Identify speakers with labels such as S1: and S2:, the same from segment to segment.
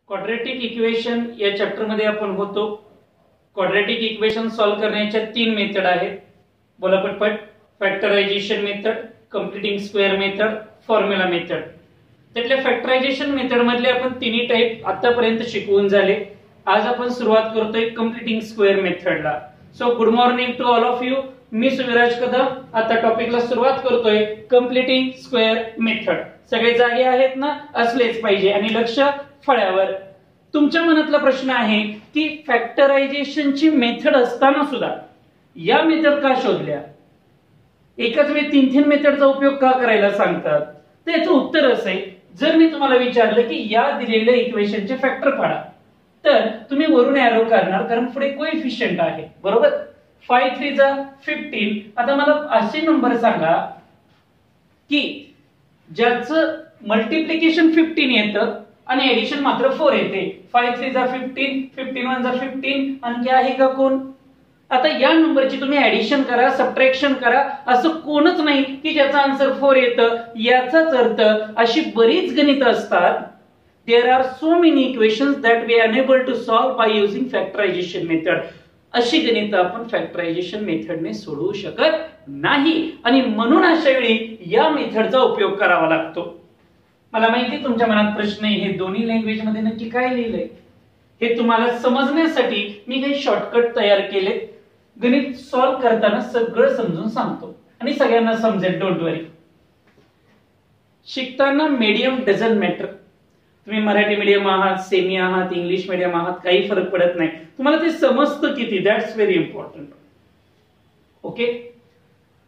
S1: Quadratic equation या chapter मध्ये आपण होतो. क्वाड्रॅटिक इक्वेशन सॉल्व्ह करण्याच्या तीन मेथड आहेत. बोला पटपट. Factorisation method, completing square method, formula method. त्यातल्या फॅक्टरायझेशन मेथड मधले आपण तिन्ही टाइप आतापर्यंत शिकवून झाले. आज आपण सुरुवात करतोय कंप्लीटिंग स्क्वेअर मेथडला. So good morning to all of you. मी सुविराज कदम. आता टॉपिकला सुरुवात करतोय कंप्लीटिंग स्क्वेअर मेथड. सगळे जागे आहेत ना? असलेच पाहिजे आणि लक्ष फळ्यावर. तुमच्या मनातला प्रश्न आहे की फॅक्टरायझेशनची मेथड असताना सुद्धा या मेथड का शोधल्या, एकाच वेळी तीन तीन मेथडचा उपयोग का करायला सांगतात? तर याचं उत्तर असं आहे, जर मी तुम्हाला विचारलं की या दिलेल्या इक्वेशनचे फॅक्टर काढा, तर तुम्ही वरून एरो करणार, कारण पुढे कोएफिशियंट आहे. बरोबर. 5 3 जा 15. आता मला असे नंबर सांगा की ज्याचं मल्टिप्लिकेशन 15 येतं आणि एडिशन मात्र 4 येते. 5 3 जा 15, 15 1 जा 15. आणखी आहे का कोण? आता या नंबरची तुम्ही ऍडिशन करा, सबट्रॅक्शन करा, असं कोणच नाही की ज्याचा आन्सर 4 येतं. याचाच अर्थ अशी बरीच गणितं असतात. There are so many equations that we are unable to solve by using factorisation method. अशी गणितं आपण फॅक्टरायझेशन मेथडने सोडवू शकत नाही आणि म्हणून अशा वेळी या मेथडचा उपयोग करावा लागतो. मला माहिती तुमच्या मनात प्रश्न आहे, हे दोन्ही लँग्वेज मध्ये नक्की काय लिहिलंय? हे तुम्हाला समजण्यासाठी मी काही शॉर्टकट तयार केले. गणित सॉल्व्ह करताना सगळं समजून सांगतो आणि सगळ्यांना समजेल. डोंट वरी. शिकताना मीडियम डझंट मॅटर. तुम्ही मराठी मीडियम आहात, सेमी आहात, इंग्लिश मीडियम आहात, काही फरक पडत नाही. तुम्हाला ते समजतं किती, दॅट्स व्हेरी इम्पॉर्टंट. ओके.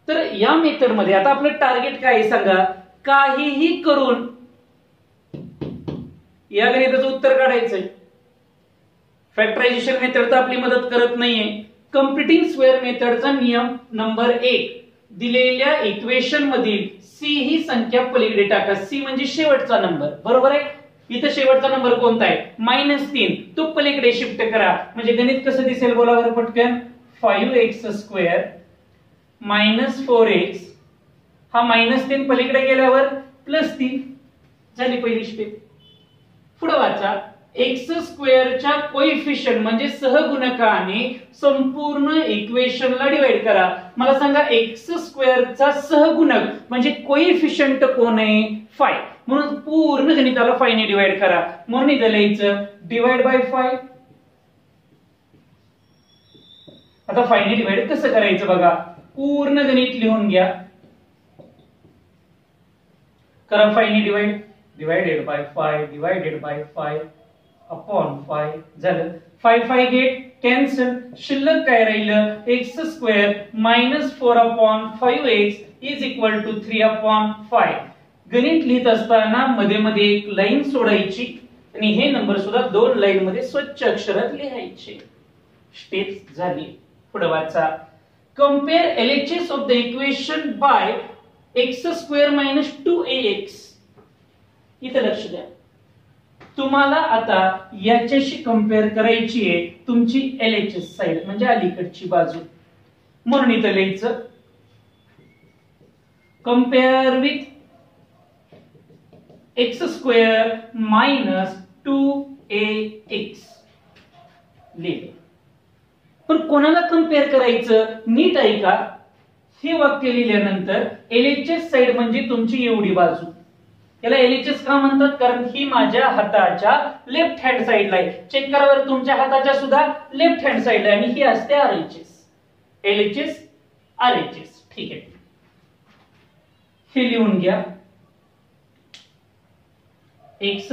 S1: तर या मेथड मध्ये आता आपलं टार्गेट काय आहे सांगा? काहीही करून या गणिताचं उत्तर काढायचंय. फॅक्टरायझेशन मेथड तर आपली मदत करत नाहीये. कंप्लीटिंग स्क्वेअर मेथडचा नियम नंबर 1, दिलेल्या इक्वेशन मधील सी ही संख्या पलीकडे टाका. सी म्हणजे शेवटचा नंबर. बरोबर आहे. इथं शेवटचा नंबर कोणता आहे? -3. तो पलीकडे शिफ्ट करा. म्हणजे गणित कसं दिसेल बोला बरं पटकन. 5x² - 4x. हा -3 पलीकडे गेल्यावर +3 झाली पहिली स्टेप. पुढे वाचा. x² च्या कोएफिशियंट म्हणजे सहगुणकाने संपूर्ण इक्वेशनला डिवाइड करा. मला सांगा x² चा सहगुणक म्हणजे कोएफिशियंट कोण आहे? 5. म्हणून पूर्ण गणिताला 5 ने डिवाइड करा. म्हणून इथं लिहायचं डिवाइड बाय 5. आता 5 ने डिवाइड कसं करायचं बघा. पूर्ण गणित लिहून घ्या. करा 5 ने divide. Divided by 5 divided by 5 upon 5 झालं. 5 5 गेट कॅन्सल. शिल्लक काय राहिलं? x² - 4 upon 5x is equal to 3 upon 5. गणित लिहित असताना मध्ये मध्ये एक लाईन सोडायची आणि हे नंबर सुद्धा 2 लाईन मध्ये स्वच्छ अक्षरात लिहायचे. स्टेप्स झाली. पुढे वाचा. Compare LHS of the equation by x² - 2ax. इथे लक्ष द्या. तुम्हाला आता याच्याशी कंपेअर करायची आहे तुमची LHS साइड म्हणजे अलीकडची बाजू. म्हणून इथं लिहायचं कंपेअर विथ x² - 2ax. लिहिले. पण कोणाला कंपेअर करायचं? नीट ऐका. हे वाक्य लिहिल्यानंतर LHS साइड म्हणजे तुमची एवढी बाजू. याला LHS का म्हणतात? कारण ही माझ्या हाताच्या लेफ्ट हँड साइडला आहे. चेक करा बरं, तुमच्या हाताच्या सुद्धा लेफ्ट हँड साइडला आहे आणि ही असते RHS. LHS RHS. ठीक आहे. हे लिहून घ्या. x² -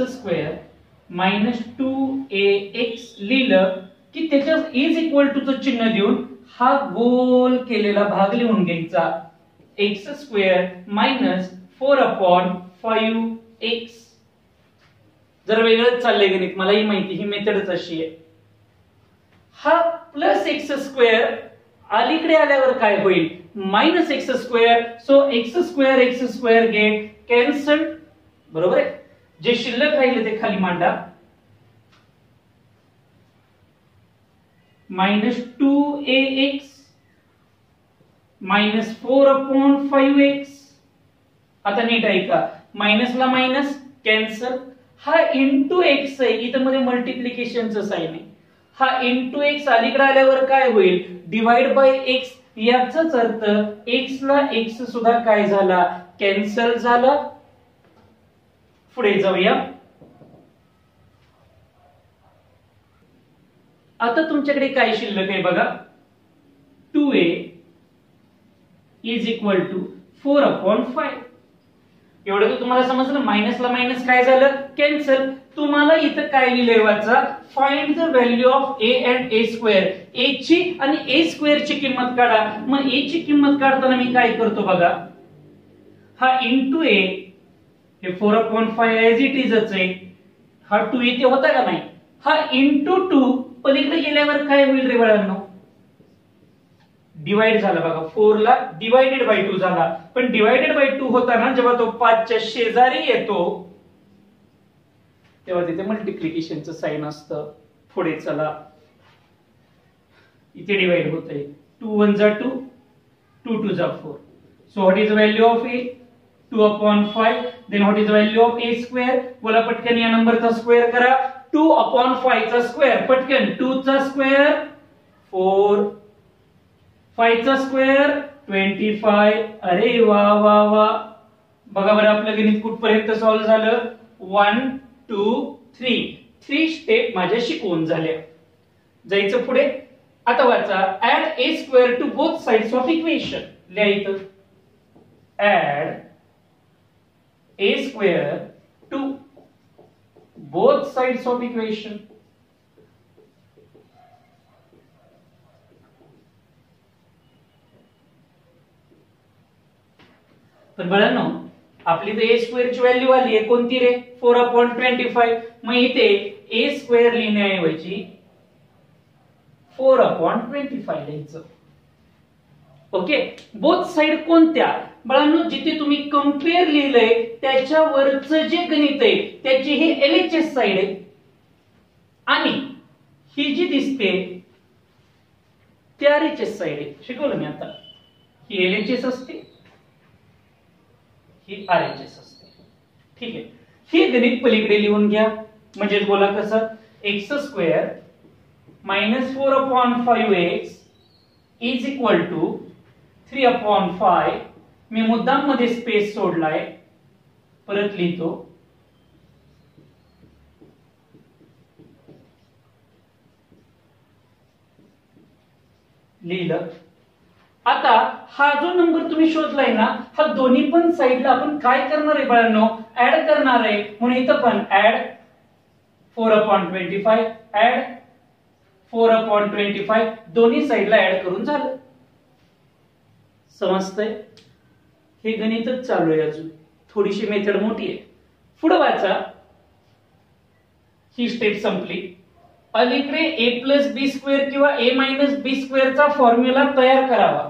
S1: 2ax लिहिलं की त्याच्यात इज इक्वल टू चं चिन्ह देऊन हा गोल केलेला भाग लिहून घ्यायचा. x² - 4 upon 5x. जर वेगळंच चाललंय गणित, मलाही माहिती, ही मेथडच अशी आहे. हा +x² अलीकडे आल्यावर काय होईल? -x². So x² get cancel. बरोबर आहे. जे शिल्लक राहिले ते खाली मांडा. -2ax - 4 upon 5x. आता नीट ऐका. मायनसला मायनस कॅन्सल. हा इंटू एक्स आहे, इथं मध्ये मल्टिप्लिकेशनचं साइन आहे. हा इंटू एक्स अलीकडे आल्यावर काय होईल, डिवाइड बाय एक्स. याचाच अर्थ एक्स ला एक्स सुद्धा काय झाला, कॅन्सल झाला. पुढे जाऊया. आता तुमच्याकडे काय शिल्लक आहे बघा, 2a इज इक्वल टू 4/5. एवढं तर तुम्हाला समजलं. मायनसला मायनस काय झालं, कॅन्सल. तुम्हाला इथं काय लिहिलंय वाचा, find the value of a and a square. a ची आणि a स्क्वेअर ची किंमत काढा. मग a ची किंमत काढताना मी काय करतो बघा, हा इंटू a, हे 4/5 ऍज इट इजच आहे. हा 2 इथे होता का नाही, हा इंटू 2 पलीकडे गेल्यावर काय होईल रे बाळांनो, डिवाइड झाला बघा. 4 ला डिवाइडेड बाय 2 झाला. पण डिवाइडेड बाय 2 होताना जेव्हा तो 5 च्या शेजारी येतो तेव्हा तिथे मल्टिप्लिकेशनचं साइन असतं. पुढे चला, इथे डिवाइड होतंय. 2 1 जा 2, 2 2 जा 4. So what is the value of a, 2/5. Then what is the value of a square. बोला पटकन या नंबरचा स्क्वेअर करा. 2/5 चा स्क्वेअर, पटकन 2 चा स्क्वेअर 4, 5 चा स्क्वेअर 25. अरे वा वा वा. बघा बरं आपलं गणित कुठपर्यंत सॉल्व्ह झालं, 1 2 3. 3 स्टेप माझ्या शिकवून झाल्या. जायचं पुढे. आता वाचा, add a square to both sides of equation. लिहायचं add a square to both sides of equation. पण बाळांनो, आपली तर a स्क्वेअर ची व्हॅल्यू आली आहे कोणती रे, 4/25. मग इथे a स्क्वेअर लिहिण्याऐवजी 4/25 लिहायचं. ओके. बोथ साइड कोणत्या बाळांनो, जिथे तुम्ही कंपेअर लिहिलंय त्याच्यावरचं जे गणित आहे त्याची ही LHS साइड आहे. आणि ही जी दिसते ती RHS साइड आहे. शिकवलं मी आता. ही LHS असते, ही RHS असते. ठीक आहे. हे गणित पलीकडे लिहून घ्या. म्हणजे बोला कसं, x square minus 4/5x is equal to 3/5. मी मुद्दाम मध्ये स्पेस सोडलाय, परत लिहितो. लिहिलं. आता हा जो नंबर तुम्ही शोधलाय ना, हा दोन्ही पण साइडला आपण काय करणार आहे बाळांनो, ऍड करणार आहे. म्हणून इथं पण ऍड 4/25, ऍड 4/25, दोन्ही साइडला ऍड करून झालं. समजतंय. हे गणितच चालू आहे अजून, थोडीशी मेथड मोठी आहे. पुढे वाचा. ही स्टेप संपली. अलीकडे a+b² किंवा a-b² चा फॉर्म्युला तयार करावा.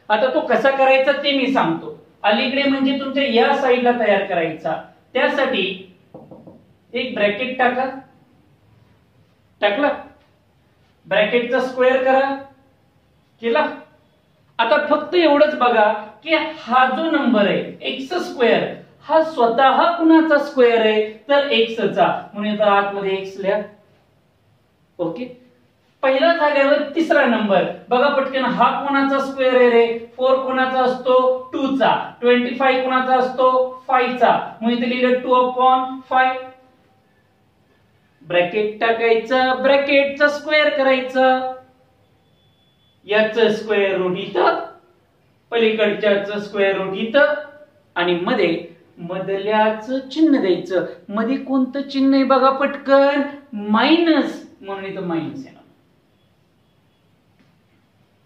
S1: आता तो कसा करायचा ते मी सांगतो. अलीकडे म्हणजे तुमच्या या साइडला तयार करायचा. त्यासाठी एक ब्रॅकेट टाका. टाकला. ब्रॅकेटचा स्क्वेअर करा. केला. आता फक्त एवढंच बघा की हा जो नंबर आहे x स्क्वेअर, हा स्वतः कुणाचा स्क्वेअर आहे, तर x चा. म्हणून आता आतमध्ये x लिहा. ओके. पहिला झाल्यावर तिसरा नंबर बघा पटकन, हा कोणाचा स्क्वेअर आहे रे, 4 कोणाचा असतो, 2 चा. 25 कोणाचा असतो, 5 चा. म्हणून इथे लिहिलं 2/5. ब्रॅकेट टाकायचा, ब्रॅकेटचा स्क्वेअर करायचा. याचं स्क्वेअर रूट इथं, पलीकडच्याचं स्क्वेअर रूट इथं, आणि मध्ये मधल्याचं चिन्ह द्यायचं. मध्ये कोणतं चिन्ह आहे बघा पटकन, मायनस. म्हणून इथं मायनस येणार.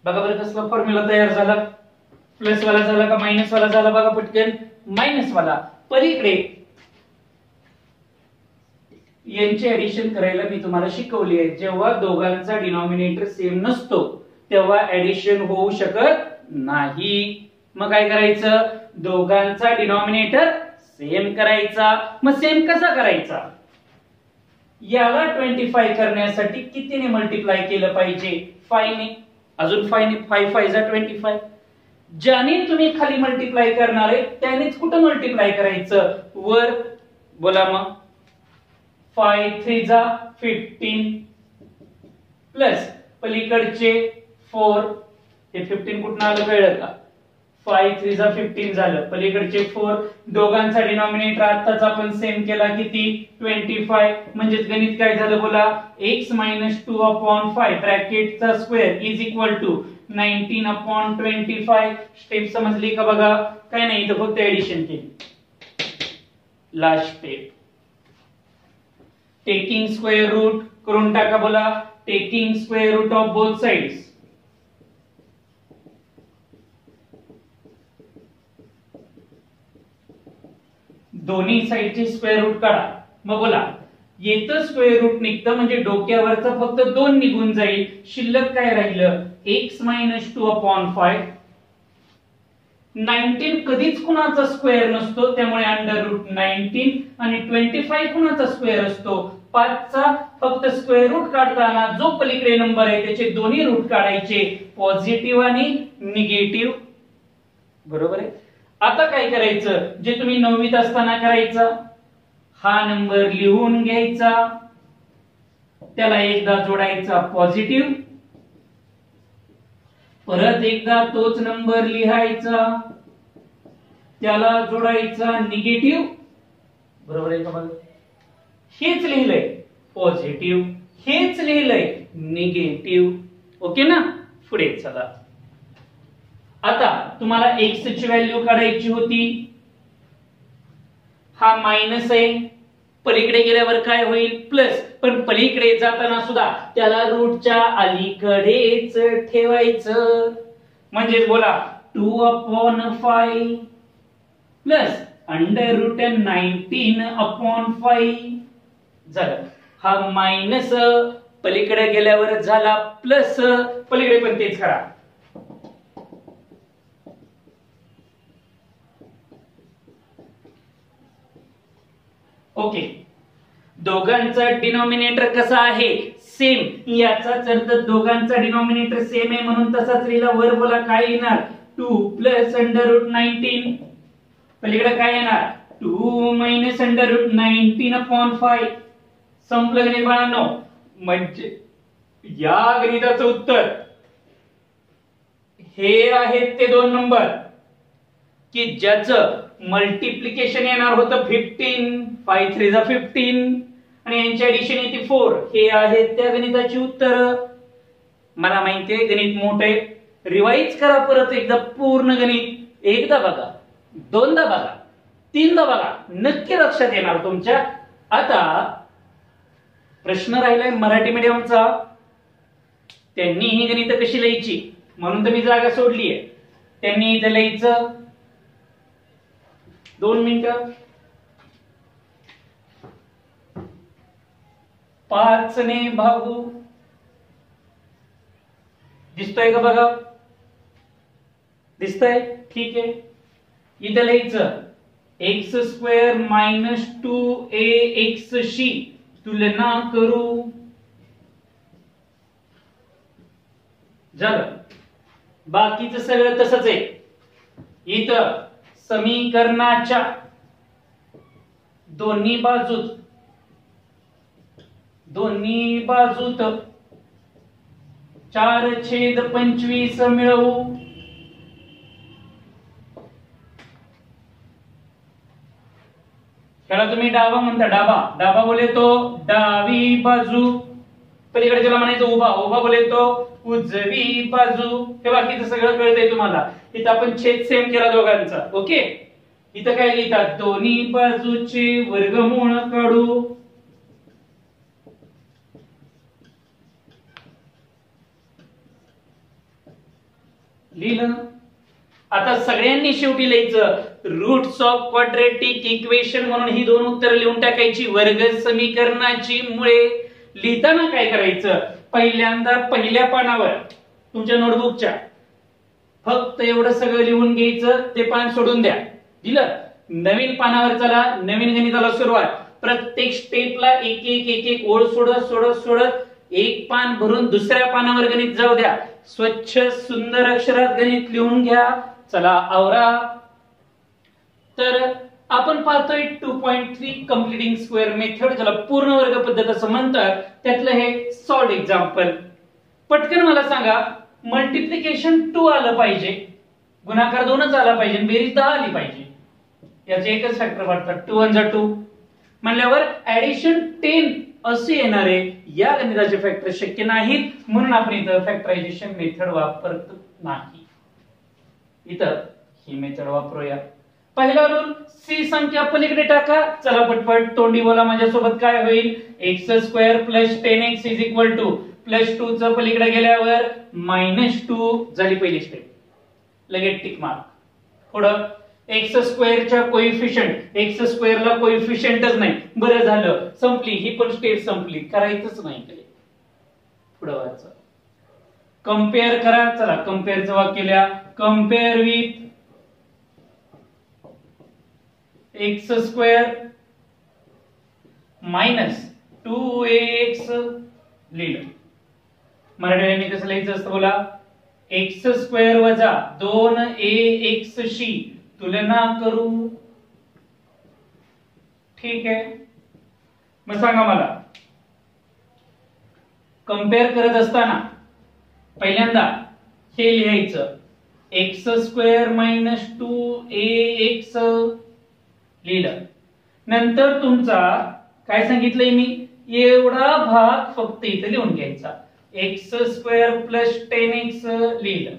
S1: बघा बरं कसला फॉर्म्युला तयार झाला. प्लस वाला झाला का मायनस वाला झाला बघा पटकन, मायनस वाला. पलीकडे यांचे ऍडिशन करायला मी तुम्हाला शिकवली आहे. जेव्हा दोघांचा डिनॉमिनेटर सेम नसतो तेव्हा ऍडिशन होऊ शकत नाही. मग काय करायचं, दोघांचा डिनॉमिनेटर सेम करायचा. मग सेम कसा करायचा, याला 25 करण्यासाठी कितीने मल्टिप्लाय केलं पाहिजे, 5 ने. अजून 5 ने, 5 5 जा 25. ज्याने तुम्ही खाली मल्टिप्लाय करणार आहे त्यानेच कुठं मल्टिप्लाय करायचं, वर. बोला मग 5 3 जा 15 प्लस पलीकडचे 4, हे 15 कुठून आलं कळलं का? 5 3 जा 15 झालं, पलीकडचे 4, दोघांचा डिनॉमिनेटर आताच आपण सेम केला किती 25, म्हणजे गणित काय झालं बोला, x - 2/5 ब्रॅकेटचा square is equal to 19/25. Step समजली का बघा? काय नाही, इथं फक्त एडिशन केली. Last step taking square root करून टाका बोला, taking square root of both sides. दोन्ही साइडची स्क्वेअर रूट काढा. मग बोला, येतं स्क्वेअर रूट निघतं म्हणजे डोक्यावरचा फक्त 2 निघून जाईल, शिल्लक काय राहिलं x - 2/5. 19 कधीच कुणाचा स्क्वेअर नसतो, त्यामुळे √19, आणि 25 कुणाचा स्क्वेअर असतो 5 चा. फक्त स्क्वेअर रूट काढताना जो पलीकडे नंबर आहे त्याचे दोन्ही रूट काढायचे, पॉझिटिव्ह आणि निगेटिव्ह. बरोबर आहे. आता काय करायचं, जे तुम्ही 9वीत असताना करायचं, हा नंबर लिहून घ्यायचा, त्याला एकदा जोडायचा पॉझिटिव्ह, परत एकदा तोच नंबर लिहायचा, त्याला जोडायचा निगेटिव्ह. बरोबर आहे का बघा? हेच लिहिलंय पॉझिटिव्ह, हेच लिहिलंय निगेटिव्ह. ओके ना? पुढे चला. आता तुम्हाला x ची व्हॅल्यू काढायची होती, हा मायनस आहे, पलीकडे गेल्यावर काय होईल प्लस, पण पलीकडे जाताना सुद्धा त्याला रूटच्या अलीकडेच ठेवायचं. म्हणजे बोला 2/5 प्लस √19/5 झालं. हा मायनस पलीकडे गेल्यावर झाला प्लस, पलीकडे पण तेच करा. ओके, दोघांचा डिनॉमिनेटर कसा आहे सेम, याचाच अर्थ दोघांचा डिनॉमिनेटर सेम आहे म्हणून तसाच लिहिला. वर बोला काय येणार 2 प्लस √19, पलीकडे काय येणार 2 मायनस √19/5. संपलं गणित बाळांनो. म्हणजे या गणिताचं उत्तर हे आहेत ते 2 नंबर की ज्याचं मल्टिप्लिकेशन येणार होतं 15, 5 3 जा 15, आणि यांची ऍडिशन येते 4. हे आहेत त्या गणिताची उत्तर. मला माहितीये गणित मोठे, रिवाइज करा परत एकदा पूर्ण गणित. एकदा बघा, दोनदा बघा, तीनदा बघा, नक्की लक्षात येणार तुमच्या. आता प्रश्न राहिलाय मराठी मीडियमचा, त्यांनी ही गणित कशी लिहायची म्हणून तर मी जागा सोडली आहे. त्यांनी इथं लिहायचं 2 मिनिटं, 5 ने भागू. दिसतोय का बघा? दिसतंय? ठीक आहे. इथं लिहायचं x² - 2ax शी तुलना करू. झालं. बाकीचं सगळं तसंच आहे. इथं समीकरणाच्या दोन्ही बाजूत 4/25 मिळवू. त्याला तुम्ही डावा म्हणता, डाबा बोले तो डावी बाजू, पलीकडे ज्याला म्हणायचं उभा बोले तो उजवी बाजू. हे बाकीचं सगळं कळतंय तुम्हाला. इथं आपण छेद सेम केला दोघांचा. ओके, इथं काय लिहितात दोन्ही बाजूचे वर्गमूळ काढू. लिहिलं. आता सगळ्यांनी शेवटी लिहायचं रूट्स ऑफ क्वाड्रॅटिक इक्वेशन म्हणून ही 2 उत्तर लिहून टाकायची. वर्ग समीकरणाची मुळे लिहिताना काय करायचं, पहिल्यांदा पहिल्या पानावर तुमच्या नोटबुकच्या फक्त एवढं सगळं लिहून घ्यायचं, ते पान सोडून द्या. दिलं. नवीन पानावर चला, नवीन गणिताला सुरुवात. प्रत्येक स्टेपला एक एक ओळ सोडत एक पान भरून दुसऱ्या पानावर गणित जाऊ द्या. स्वच्छ सुंदर अक्षरात गणित लिहून घ्या. चला आवरा. तर आपण पाहतोय 2.3 कंप्लीटिंग स्क्वेअर मेथड, ज्याला पूर्ण वर्ग पद्धत असं म्हणतात, त्यातलं हे सॉल्ड एक्झाम्पल. पटकन मला सांगा, मल्टिप्लिकेशन 2 आलं पाहिजे, गुणाकार 2च आला पाहिजे, बेरीज 10 आली पाहिजे. याचे एकच फॅक्टर वाटतात, 2 1 2 म्हणल्यावर ऍडिशन 10 असे येणारे या गणिताचे फॅक्टर शक्य नाहीत, म्हणून आपण इथं फॅक्टरायझेशन मेथड वापरत नाही. इथं ही मेथड वापरूया. पहिला रूल, सी संख्या पलीकडे टाका. चला पटपट तोंडी बोला माझ्यासोबत. काय होईल? x² + 10x = प्लस 2 च पलीकडे गेल्यावर -2 झाली पहिली स्टेप. लगेच टिक मार्क. पुढं x² च्या कोइफिशियंट, x² ला कोइफिशियंटच नाही. बरं झालं, संपली ही पण स्टेप संपली, करायचंच नाही काही. पुढं वाचा, कंपेअर करा. चला कंपेअरचं वाक्य लिहा. कंपेअर विथ x² - 2ax लिहिलं. मराठीने कसं लिहायचं असतं बोला? x² - 2ax शी तुलना करू. ठीक आहे, मग सांगा मला, कंपेअर करत असताना पहिल्यांदा हे लिहायचं, x² - 2ax लिहिलं. नंतर तुमचा काय सांगितलंय मी, एवढा भाग फक्त इथे लिहून घ्यायचा. x² + 10x लिहिलं.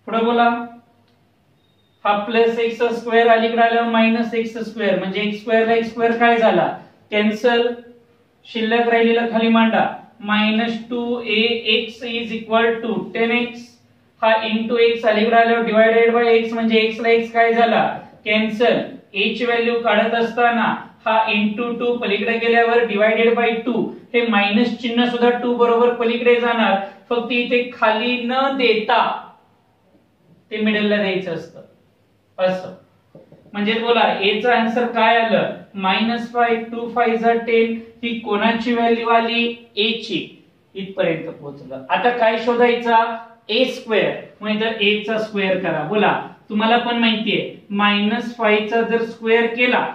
S1: पुढे बोला, हा प्लस x² अलीकडे आल्यावर -x² म्हणजे x² ला x² काय झाला? कॅन्सल. शिल्लक राहिलेला खाली मांडा. -2ax = 10x. हा इंटू x अलीकडे आल्यावर डिवायडेड बाय x म्हणजे x ला x काय झाला? कॅन्सल. a ची व्हॅल्यू काढत असताना हा इंटू 2 पलीकडे गेल्यावर डिवायडेड बाय 2. हे मायनस चिन्ह सुद्धा 2 बरोबर पलीकडे जाणार. फक्त इथे खाली न देता ते मिडलला द्यायचं असतं असं. म्हणजे बोला a चा आन्सर काय आलं? -5 2 5 10. ही कोणाची व्हॅल्यू आली? a ची. इथपर्यंत पोहोचलं. आता काय शोधायचा? a². म्हणजे a चा स्क्वेअर करा. बोला, तुम्हाला पण माहितीये -5 चा जर स्क्वेअर केला,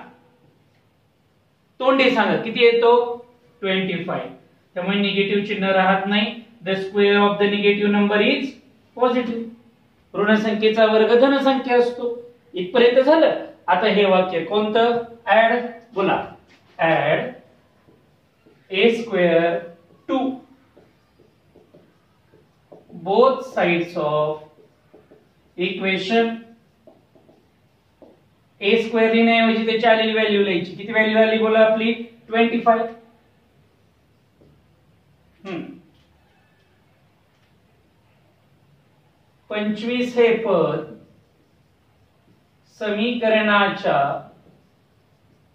S1: तोंडी सांगा किती येतो? 25. त्यामुळे निगेटिव्ह चिन्ह राहत नाही. The square of the negative number is positive. ऋण संख्येचा वर्ग धन संख्या असतो. इथपर्यंत झालं. आता हे वाक्य कोणतं? ऍड. बोला, add a² to both sides of equation. a² लिहिण्याऐवजी त्याची आलेली व्हॅल्यू लिहायची. किती व्हॅल्यू आली बोला आपली? 25. 25 हे पद समीकरणाच्या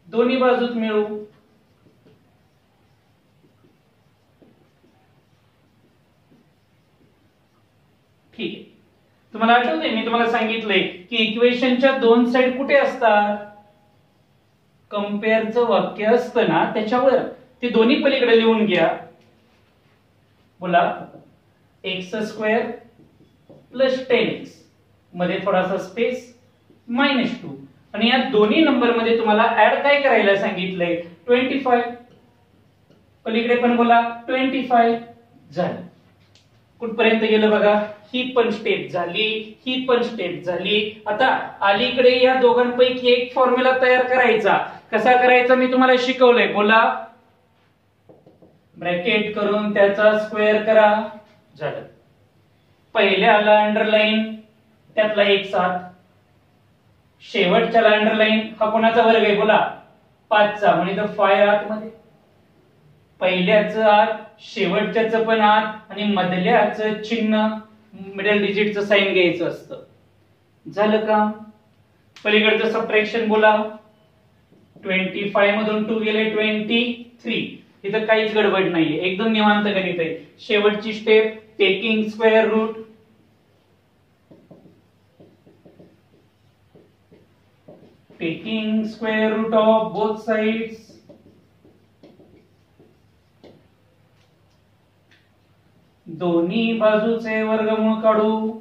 S1: दोन्ही बाजूत मिळवू. ठीक आहे, तुम्हाला आठवतंय मी तुम्हाला सांगितलंय की इक्वेशनच्या दोन साइड कुठे असतात? कंपेअरचं वाक्य असतं ना त्याच्यावर. ते दोन्ही पलीकडे लिहून घ्या. बोला, x² + 10x मध्ये थोडासा स्पेस -2. आणि या दोन्ही नंबर मध्ये तुम्हाला ऍड काय करायला सांगितलंय? 25. पलीकडे पण बोला 25. झालं. कुठपर्यंत गेलं बघा? ही पण स्टेप झाली, ही पण स्टेप झाली. आता अलीकडे या दोघांपैकी एक फॉर्म्युला तयार करायचा. कसा करायचा मी तुम्हाला शिकवलंय. बोला, ब्रॅकेट करून त्याचा स्क्वेअर करा. झालं. पहिल्याला अंडरलाईन, त्यातला एक 7. शेवटच्याला अंडरलाईन, हा कोणाचा वर्ग आहे? बोला, 5 चा. म्हणजे 5 आतमध्ये. पहिल्याचं आत, शेवटच्याचं पण आत, आणि मधल्याचं चिन्ह मिडल डिजिटचं साइन घ्यायचं असतं. झालं का? पलीकडचं सबट्रॅक्शन बोला. 25 मधून 2 गेले 23. इथं काहीच गडबड नाहीये, एकदम निवांत गणित आहे. शेवटची step, taking square root. Taking square root of both sides. दोन्ही बाजूचे वर्गमूळ काढू.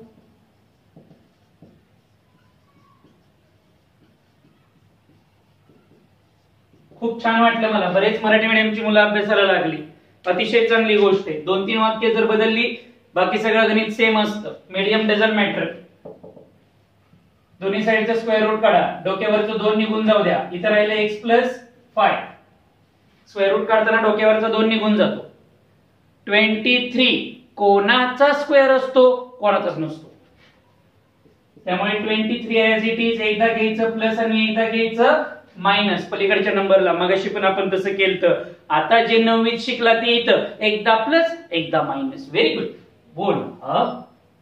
S1: खूप छान वाटलं मला. बरेच मराठी मीडियमची मुलं अभ्यासाला लागली. अतिशय चांगली गोष्ट आहे. 2-3 वाक्य जर बदलली बाकी सगळं गणित सेम असतं. Medium doesn't matter. दोन्ही साईडचा स्क्वेअर रूट काढा. डोक्यावरचं 2 निघून जाऊ द्या. इथं राहिलं x + 5. स्क्वेअर रूट काढताना डोक्यावरचा 2 निघून जातो. 23 कोणाचा स्क्वेअर असतो? कोणाचाच नसतो. त्यामुळे 23 ऍज इट इज एकदा घ्यायचं प्लस आणि एकदा घ्यायचं मायनस पलीकडच्या नंबरला. मगाशी पण आपण तसं केलं. आता जे 9वीत शिकला ते इथं एकदा प्लस एकदा मायनस. Very good. बोल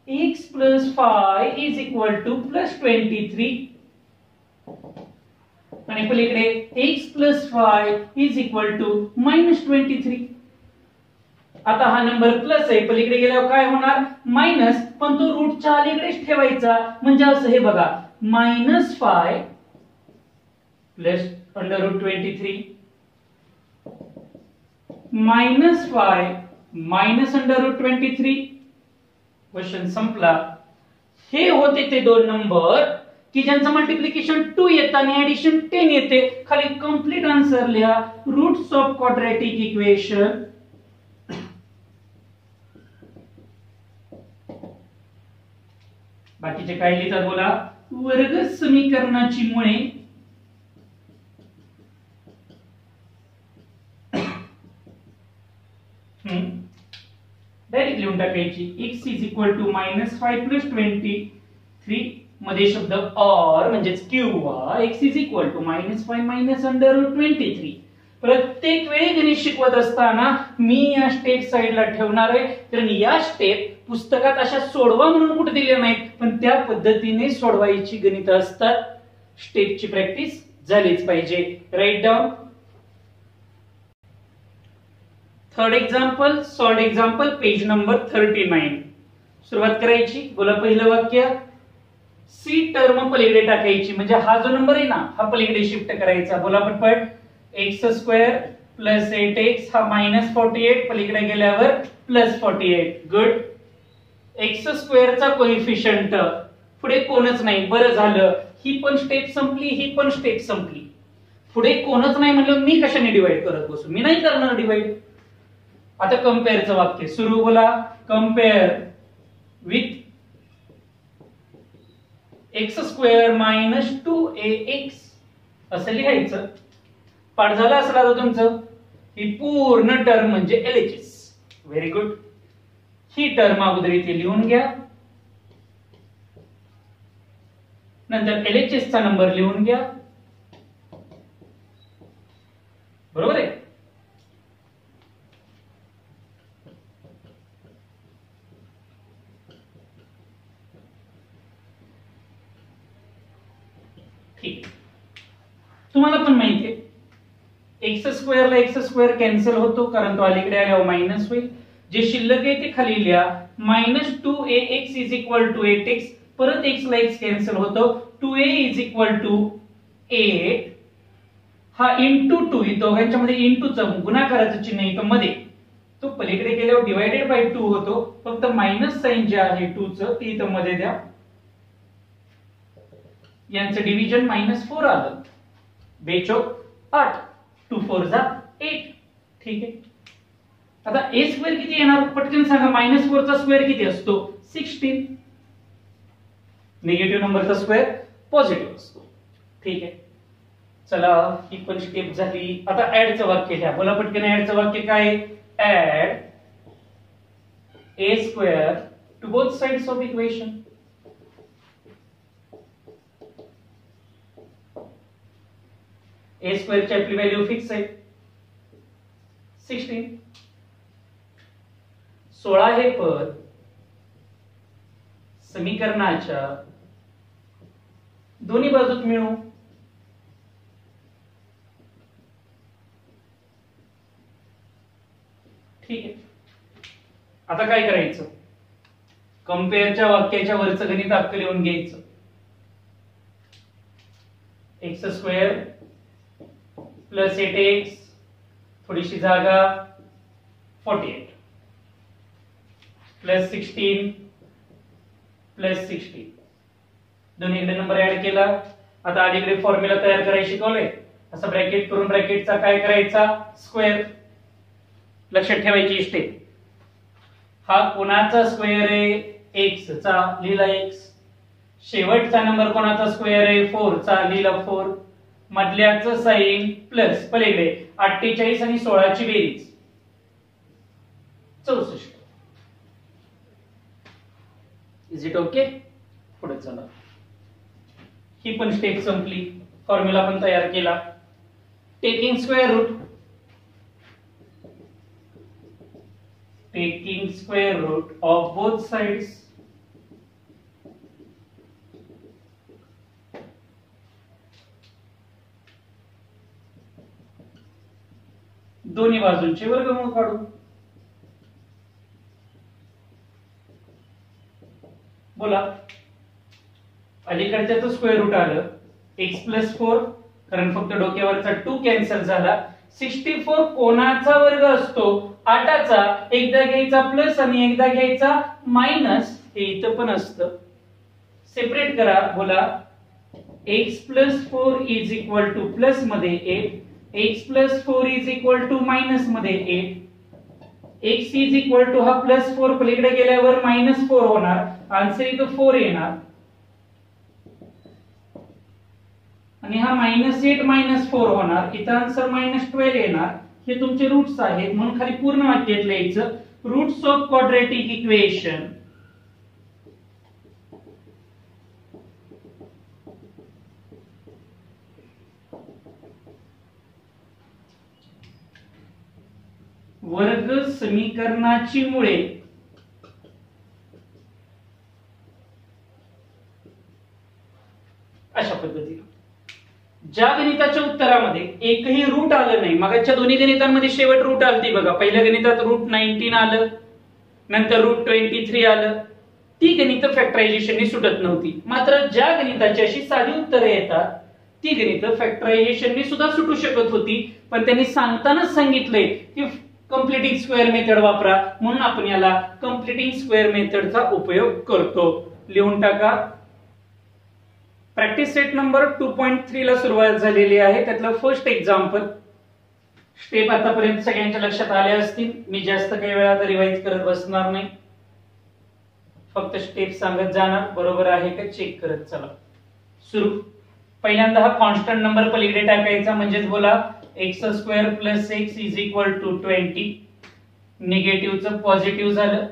S1: x + 5 = +23 आणि पलीकडे x + 5 = -23. आता हा नंबर प्लस आहे, पलीकडे गेल्यावर काय होणार? मायनस, पण तो रूटच्या अलीकडेच ठेवायचा. म्हणजे असं हे बघा -5 + √23 -5 -√23. क्वेश्चन संपला. हे होते ते दोन नंबर की ज्यांचं मल्टिप्लिकेशन 2 येतं आणि ऍडिशन 10 येते. खाली कंप्लीट आन्सर लिहा. रूट्स ऑफ क्वाड्रॅटिक इक्वेशन बाकीचे काय लिहितात बोला? वर्ग समीकरणाची मुळे डायरेक्ट लिहून टाकायची. x -5 + 23 मध्ये शब्द और म्हणजेच किंवा x -5 -√23. प्रत्येक वेळी गणित शिकवत असताना मी या स्टेप साइडला ठेवणार आहे. कारण या स्टेप पुस्तकात अशा सोडवा म्हणून कुठे दिल्या नाहीत, पण त्या पद्धतीने सोडवायची गणित असतात. स्टेपची प्रॅक्टिस झालीच पाहिजे. Right down. Third example, solved example, page number 39. सुरुवात करायची. बोला पहिलं वाक्य. सी टर्म पलीकडे टाकायची. म्हणजे हा जो नंबर आहे ना हा पलीकडे शिफ्ट करायचा. बोला पटपट. x² + 8x हा -48 पलीकडे गेल्यावर +48. गुड. x² चा कोइफिशियंट पुढे कोणच नाही. बरं झालं. ही पण स्टेप संपली, ही पण स्टेप संपली. पुढे कोणच नाही म्हणलं मी कशाने डिवाइड करत बसू? मी नाही करणार डिवाइड. आता कंपेअरचं वाक्य सुरू. बोला. कंपेअर विथ x² - 2ax असं लिहायचं. पाठ झालं असलं आता तुमचं. ही पूर्ण टर्म म्हणजे LHS. Very good. ही टर्म अगोदर इथे लिहून घ्या. नंतर LHS चा नंबर लिहून घ्या. बरोबर आहे. ठीक. तुम्हाला पण माहिती आहे x² ला x² कॅन्सल होतो कारण तो अलीकडे आल्यावर मायनस होईल. जे शिल्लक आहे ते खाली लिहा. -2ax = 8x. परत x ला x कॅन्सल होतो. 2a = 8. हा इंटू 2 ही दोघांच्या मध्ये इंटूचं गुणाकाराचं चिन्ह इथं मध्ये. तो पलीकडे गेल्यावर डिवायडेड बाय 2 होतो. फक्त मायनस साइन जे आहे 2 चं ते इथं मध्ये द्या. यांचं डिव्हिजन -4 आलं. बेचोक 8. 2 4 जा 8. ठीक आहे. आता a² किती येणार? पटकन सांगा. -4 चा स्क्वेअर किती असतो? 16. निगेटिव्ह नंबरचा स्क्वेअर पॉझिटिव्ह असतो. ठीक आहे. चला ही पण स्टेप झाली. आता ऍडचं वाक्य घ्या. बोला पटकन. ऍडचं वाक्य काय? Add a² to both sides of equation. a² ची आपली व्हॅल्यू फिक्स आहे 16. 16 हे पद समीकरणाच्या दोन्ही बाजूत मिळवू. ठीक आहे. आता काय करायचं? कंपेअरच्या वाक्याच्या वरचं गणित अख्खं लिहून घ्यायचं. x² + 8x थोडीशी जागा 48 +16 +16 दोन्हीकडे नंबर ऍड केला. आता अलीकडे फॉर्म्युला तयार करायला शिकवलंय. असं ब्रॅकेट करून ब्रॅकेटचा काय करायचा स्क्वेअर. लक्षात ठेवायची स्टेप. हा कोणाचा स्क्वेअर आहे x चा लिहिला x. शेवटचा नंबर कोणाचा स्क्वेअर आहे 4 चा लिहिला 4. मधल्याचं साइन प्लस पलीकडे 48 आणि 16 ची बेरीज 64. Is it okay. पुढे चला. ही पण स्टेप संपली. फॉर्म्युला पण तयार केला. Taking square root of both sides दोन्ही बाजूंचे वर्गमूळ काढू. बोला. अलीकडच्याचं स्क्वेअर रूट आलं x प्लस 4 कारण फक्त डोक्यावरचा 2 कॅन्सल झाला. 64 कोणाचा वर्ग असतो 8चा. एकदा घ्यायचा प्लस आणि एकदा घ्यायचा मायनस. हे इथं पण असतं. सेपरेट करा. बोला x plus 4 is equal to plus मध्ये 8. x plus 4 is equal to minus मध्ये 8. x इज इक्वल टू हा प्लस 4 पलीकडे गेल्यावर मायनस 4 होणार. आन्सर इथं 4 येणार. आणि हा -8 -4 होणार. इथं आन्सर -12 येणार. हे तुमचे रूट्स आहेत म्हणून खाली पूर्ण वाक्यात लिहायचं. रूट्स ऑफ क्वाड्रॅटिक इक्वेशन वर्ग समीकरणाची मुळे अशा पद्धतीने. ज्या गणिताच्या उत्तरामध्ये एकही रूट आलं नाही. मागच्या दोन्ही गणितांमध्ये शेवट रूट आलती बघा. पहिल्या गणितात रूट 19 आलं, नंतर रूट 23 आलं. ती गणित फॅक्टरायझेशनने सुटत नव्हती. मात्र ज्या गणिताची अशी साधी उत्तरे येतात ती गणित फॅक्टरायझेशनने सुद्धा सुटू शकत होती. पण त्यांनी सांगतानाच सांगितलंय की कंप्लीटिंग स्क्वेअर मेथड वापरा. म्हणून आपण याला कंप्लीटिंग स्क्वेअर मेथडचा उपयोग करतो. लिहून टाका. प्रॅक्टिस सेट नंबर 2.3 ला सुरुवात झालेली आहे. त्यातलं फर्स्ट एक्झाम्पल. स्टेप आतापर्यंत सगळ्यांच्या लक्षात आल्या असतील. मी जास्त काही वेळा रिवाइज करत बसणार नाही. फक्त स्टेप सांगत जाणार. बरोबर आहे का चेक करत चला. सुरू. पहिल्यांदा हा कॉन्स्टंट नंबर पलीकडे टाकायचा. म्हणजेच बोला x² + x is equal to 20. निगेटिव्हचं पॉझिटिव्ह झालं.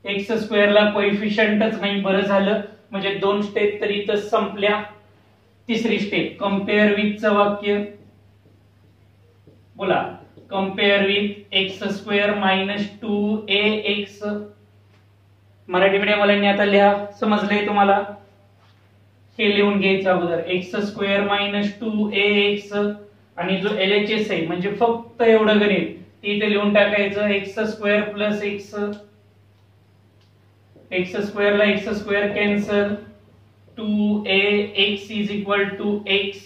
S1: x² ला कोएफिशियंटच नाही. बरं झालं. म्हणजे 2 स्टेप तरी इथं संपल्या. तिसरी स्टेप कंपेअर विथ चं वाक्य. बोला compare with x² - 2ax. Marathi medium वाल्यांनी आता लिहा. समजलंय तुम्हाला. हे लिहून घ्यायचं अगोदर. x² - 2ax आणि जो LHS आहे म्हणजे फक्त एवढं गणित ते इथे लिहून टाकायचं. x² + x² ला x² cancel. 2ax is equal to x.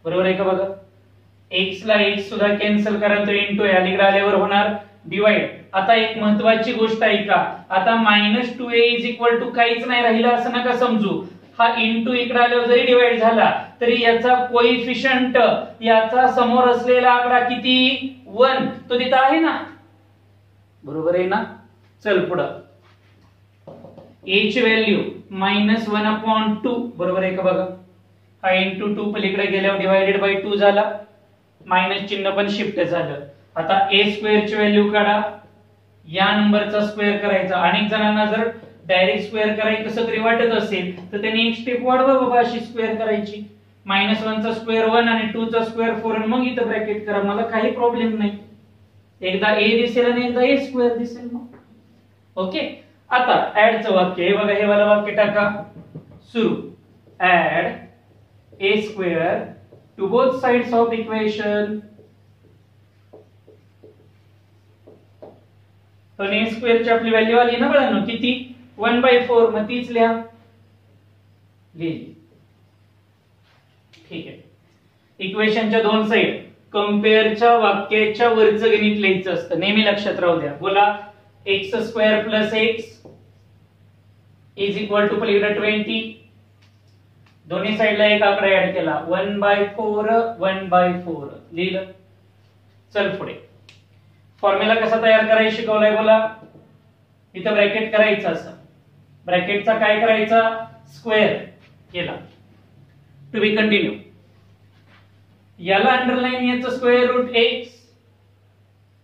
S1: बरोबर आहे का बघा. x ला x सुद्धा कॅन्सल करा तर इंटू अलीकडे आल्यावर होणार डिवाइड. आता एक महत्त्वाची गोष्ट आहे का. आता -2a इज इक्वल टू काहीच नाही राहिलं असं नका समजू. हा इंटू इकडे आल्यावर जरी डिवाइड झाला तरी याचा कोएफिशियंट याचा समोर असलेला आकडा किती 1 तो तिथं आहे ना. बरोबर आहे ना. चल पुढं. a ची व्हॅल्यू -1/2. बरोबर आहे का बघा. हा इंटू 2 पलीकडे गेल्यावर डिवायडेड बाय 2 झाला. मायनस चिन्ह पण शिफ्ट झालं. आता a² ची व्हॅल्यू काढा. या नंबरचा स्क्वेअर करायचा. अनेक जणांना जर डायरेक्ट स्क्वेअर करायचं कसं तरी वाटत असेल तर त्यांनी एक स्टेप वाढवा बाबा. अशी स्क्वेअर करायची. -1 चा स्क्वेअर 1 आणि 2 चा स्क्वेअर 4 आणि मग इथं ब्रॅकेट करा. मला काही प्रॉब्लेम नाही. एकदा a दिसेल आणि एकदा a² दिसेल मग. ओके. आता ऍडचं वाक्य. हे बघा. हे वाला वाक्य टाका. सुरू. Add a² to both sides of equation. पण a² ची आपली व्हॅल्यू आली ना बाळांनो किती 1/4. मग तीच लिहा. लिहिली. ठीक आहे. इक्वेशनच्या दोन साइड कंपेअरच्या वाक्याच्या वरचं गणित लिहायचं असतं. नेहमी लक्षात राहू द्या. बोला x² + x is equal to पलीकडे 20 दोन्ही साईडला एक आकडा ऍड केला 1/4 1/4 लिहिलं. चल पुढे फॉर्म्युला कसा तयार करायचा शिकवलाय बोला. इथं ब्रॅकेट करायचं असं, ब्रॅकेटचा काय करायचा स्क्वेअर केला. To be continue. याला अंडरलाईन याचं स्क्वेअर रूट x,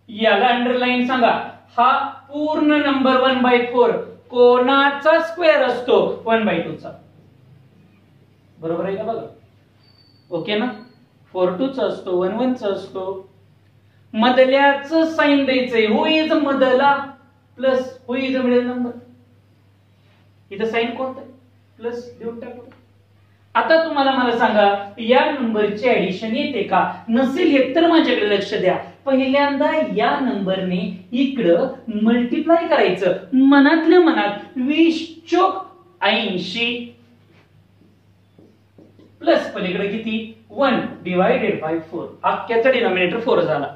S1: याला अंडरलाईन सांगा. हा पूर्ण नंबर 1/4 कोणाचा स्क्वेअर असतो 1/2 चा. बरोबर आहे का बघा. ओके ना. 4/2 चा असतो 1/1 चा असतो. मधल्याचं साइन द्यायचंय. हु इज मधला plus who is middle number. इथं साइन कोणतं प्लस देऊन टाकू. आता तुम्हाला मला सांगा या नंबरची ऍडिशन येते का. नसेल येत तर माझ्याकडे लक्ष द्या. पहिल्यांदा या नंबरने इकडं मल्टिप्लाय करायचं. मनातल्या मनात 20/80 प्लस पलीकडे किती 1 डिवायडेड बाय 4. अख्ख्याचा डिनॉमिनेटर 4 झाला.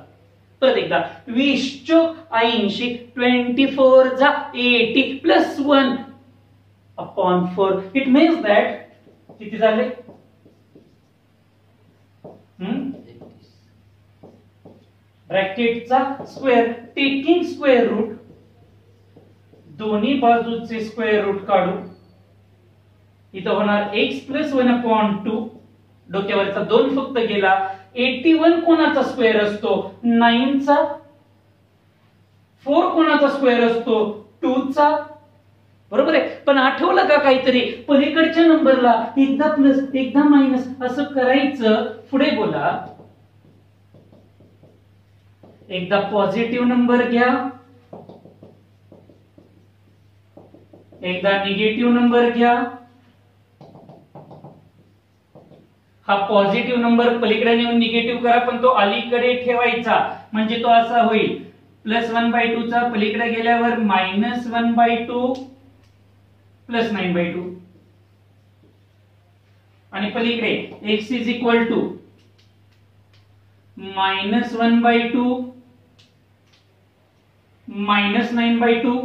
S1: परत एकदा 20/80 24/80 plus 1 upon 4. It means that किती झाले ब्रॅकेटचा स्क्वेअर टेकिंग स्क्वेअर रूट. दोन्ही बाजूचे स्क्वेअर रूट काढू. इथं होणार x प्लस 1/2. डोक्यावरचा 2 फक्त गेला. 81 कोणाचा स्क्वेअर असतो 9 चा. 4 कोणाचा स्क्वेअर असतो 2 चा. बरोबर आहे. पण आठवलं का काहीतरी पलीकडच्या नंबरला एकदा प्लस एकदा मायनस असं करायचं. पुढे बोला. एकदा पॉझिटिव्ह नंबर घ्या, एकदा निगेटिव्ह नंबर घ्या. हा पॉझिटिव्ह नंबर पलीकडे नेऊन निगेटिव्ह करा, पण तो अलीकडे ठेवायचा. म्हणजे तो असा होईल प्लस 1/2 चा पलीकडे गेल्यावर मायनस 1/2 प्लस 9/2 आणि पलीकडे x is equal to minus 1/2 minus 9/2.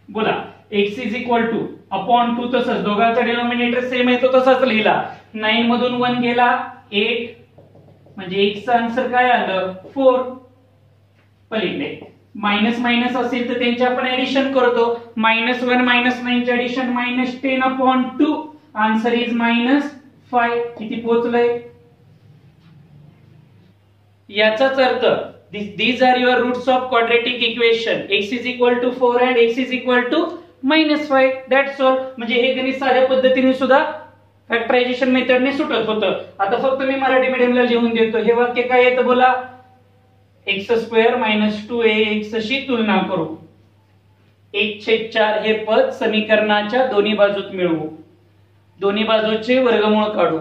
S1: बोला x is equal to upon 2. तसंच दोघांचा डिनॉमिनेटर सेम आहे तो तसाच लिहिला. 9 मधून 1 गेला 8 म्हणजे x चा आन्सर काय आलं 4. पलीकडे मायनस मायनस असेल तर त्यांची आपण ऍडिशन करतो. -1 -9 चे ऍडिशन -10/2. Answer is -5. किती पोहोचलंय. याचाच अर्थ these are your roots of quadratic equation. x is equal to 4 and x is equal to -5. That's all. म्हणजे हे गणित साध्या पद्धतीने सुद्धा फॅक्टरायझेशन मेथडने सुटत होतं. आता फक्त मी मराठी मीडियमला लिहून देतो. हे वाक्य काय येतं बोला. x² - 2ax शी तुलना करू. 1/4 हे पद समीकरणाच्या दोन्ही बाजूत मिळवू. दोन्ही बाजूचे वर्गमूळ काढू.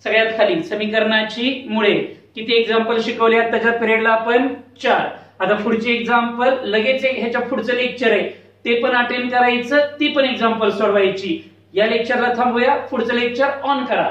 S1: सगळ्यात खाली समीकरणाची मुळे. किती एक्झाम्पल शिकवले आताच्या पिरियडला आपण 4. आता पुढची एक्झाम्पल लगेच ह्याच्या पुढचं लेक्चर आहे ते पण अटेंड करायचं. ती पण एक्झाम्पल सोडवायची. या लेक्चरला थांबूया. पुढचं लेक्चर ऑन करा.